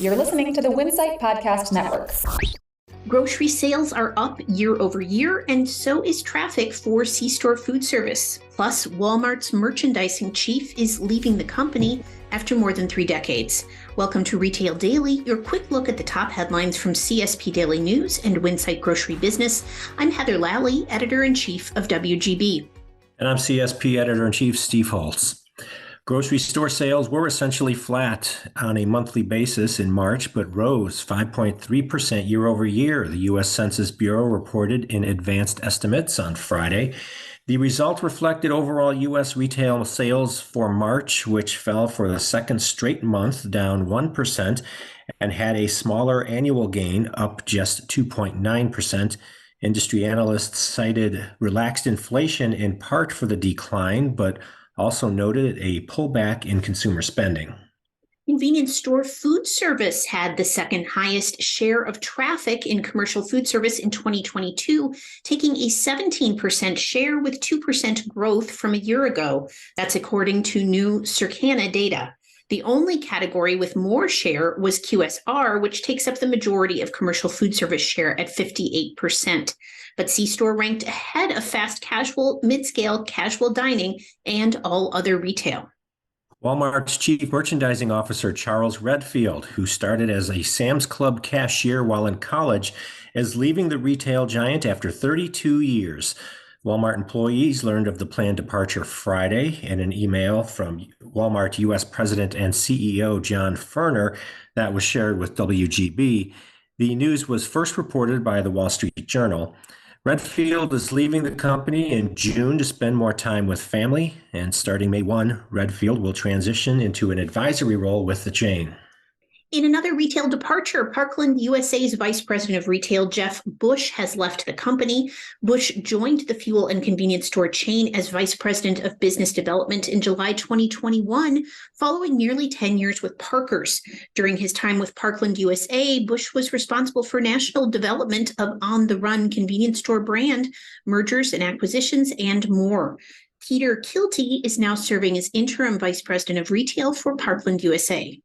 You're listening to the Winsight Podcast Network. Grocery sales are up year over year, and so is traffic for C-store food service. Plus, Walmart's merchandising chief is leaving the company after more than 3 decades. Welcome to Retail Daily, your quick look at the top headlines from CSP Daily News and Winsight Grocery Business. I'm Heather Lally, Editor-in-Chief of WGB. And I'm CSP Editor-in-Chief Steve Holtz. Grocery store sales were essentially flat on a monthly basis in March, but rose 5.3% year over year, the U.S. Census Bureau reported in advanced estimates on Friday. The result reflected overall U.S. retail sales for March, which fell for the second straight month, down 1%, and had a smaller annual gain, up just 2.9%. Industry analysts cited relaxed inflation in part for the decline, but also noted a pullback in consumer spending. Convenience store food service had the second highest share of traffic in commercial food service in 2022, taking a 17% share with 2% growth from a year ago. That's according to new Circana data. The only category with more share was QSR, which takes up the majority of commercial food service share at 58%. But C-store ranked ahead of fast casual, mid-scale casual dining, and all other retail. Walmart's Chief Merchandising Officer, Charles Redfield, who started as a Sam's Club cashier while in college, is leaving the retail giant after 32 years. Walmart employees learned of the planned departure Friday in an email from Walmart U.S. President and CEO John Furner that was shared with WGB. The news was first reported by the Wall Street Journal. Redfield is leaving the company in June to spend more time with family, and starting May 1, Redfield will transition into an advisory role with the chain. In another retail departure, Parkland USA's Vice President of Retail, Jeff Bush, has left the company. Bush joined the fuel and convenience store chain as Vice President of Business Development in July 2021, following nearly 10 years with Parker's. During his time with Parkland USA, Bush was responsible for national development of On the Run convenience store brand, mergers and acquisitions, and more. Peter Kilty is now serving as Interim Vice President of Retail for Parkland USA.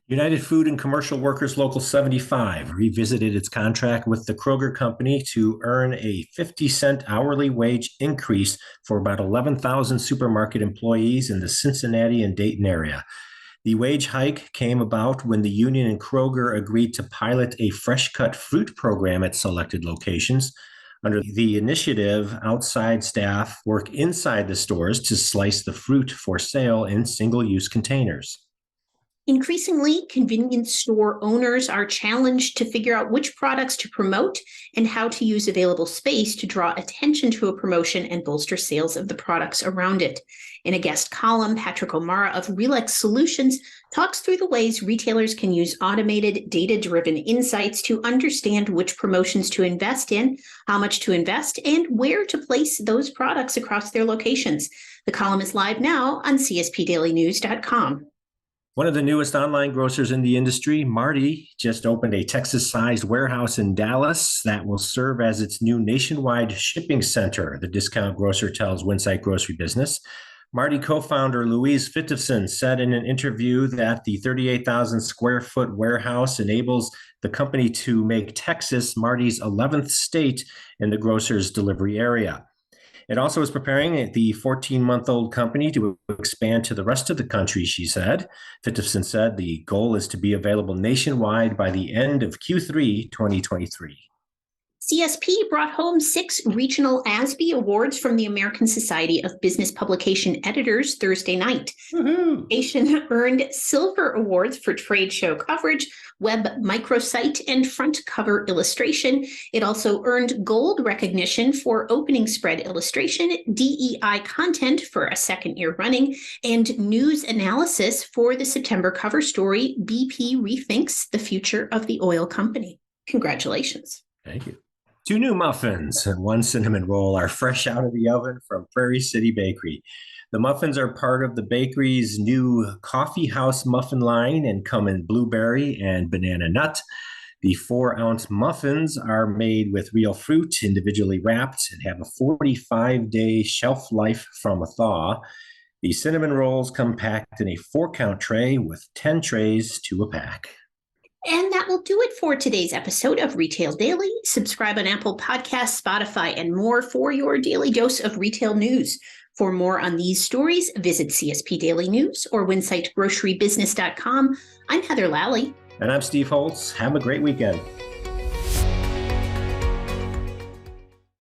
United Food and Commercial Workers Local 75 revisited its contract with the Kroger Company to earn a 50-cent hourly wage increase for about 11,000 supermarket employees in the Cincinnati and Dayton area. The wage hike came about when the union and Kroger agreed to pilot a fresh-cut fruit program at selected locations. Under the initiative, outside staff work inside the stores to slice the fruit for sale in single-use containers. Increasingly, convenience store owners are challenged to figure out which products to promote and how to use available space to draw attention to a promotion and bolster sales of the products around it. In a guest column, Patrick O'Mara of Relex Solutions talks through the ways retailers can use automated, data-driven insights to understand which promotions to invest in, how much to invest, and where to place those products across their locations. The column is live now on CSPDailyNews.com. One of the newest online grocers in the industry, Marty, just opened a Texas-sized warehouse in Dallas that will serve as its new nationwide shipping center, the discount grocer tells Winsight Grocery Business. Marty co-founder Louise Fittifson said in an interview that the 38,000 square foot warehouse enables the company to make Texas Marty's 11th state in the grocer's delivery area. It also is preparing the 14-month-old company to expand to the rest of the country, she said. Fittifson said the goal is to be available nationwide by the end of Q3 2023. CSP brought home 6 regional ASBE awards from the American Society of Business Publication Editors Thursday night. Woohoo! The station earned silver awards for trade show coverage, web microsite, and front cover illustration. It also earned gold recognition for opening spread illustration, DEI content for a second year running, and news analysis for the September cover story, BP Rethinks the Future of the Oil Company. Congratulations. Thank you. 2 new muffins and 1 cinnamon roll are fresh out of the oven from Prairie City Bakery. The muffins are part of the bakery's new Coffee House muffin line and come in blueberry and banana nut. The 4-ounce muffins are made with real fruit, individually wrapped, and have a 45-day shelf life from a thaw. The cinnamon rolls come packed in a 4-count tray with 10 trays to a pack. And that will do it for today's episode of Retail Daily. Subscribe on Apple Podcasts, Spotify, and more for your daily dose of retail news. For more on these stories, visit CSP Daily News or winsightgrocerybusiness.com. I'm Heather Lally. And I'm Steve Holtz. Have a great weekend.